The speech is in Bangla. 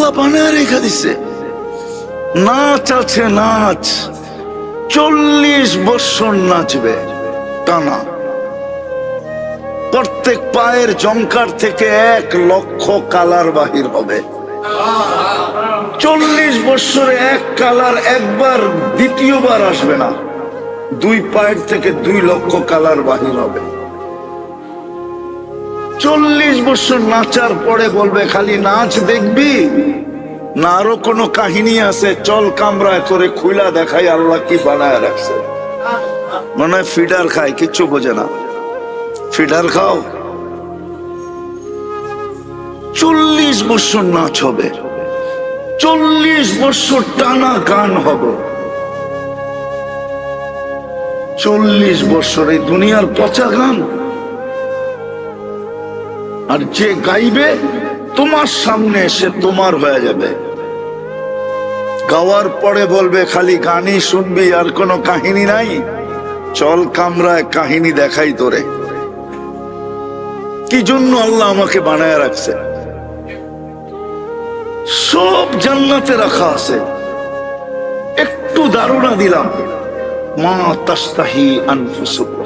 আল্লাহ বানায় রেখে দিছে। নাচ আছে, নাচ 40 বছর নাচবে টানা। প্রত্যেক পায়ের জঙ্কার থেকে 1 লক্ষ কালার বাহির হবে। 40 বছরে 1 কালার একবার দ্বিতীয়বার আসবে না। 2 পায়ের থেকে 2 লক্ষ কালার বাহির হবে। 40 বছর নাচার পরে বলবে খালি নাচ দেখবি না আরো কোনো কাহিনী আছে? চল কামরায় করে খুইলা দেখাই আল্লাহ কি বানায় রাখছে। মনে হয় ফিডার খায়, কিচ্ছু বোঝে না। ফিডার খাও। 40 বছর নাচ হবে, 40 বছর টানা গান হবে। 40 বছর এই দুনিয়ার পচা গান। আর যে গাইবে তোমার সামনে এসে তোমার হয়ে যাবে। গাওয়ার পরে বলবে খালি গানই শুনবি আর কোনো কাহিনী নাই? চল কামরায় কাহিনী দেখাই তোরে। কি জন্য আল্লাহ আমাকে বানায় রাখছে? সব জান্নাতে রাখা আছে। একটু ধারণা দিলাম, মা তাস্তাহি আনফুসুকুম,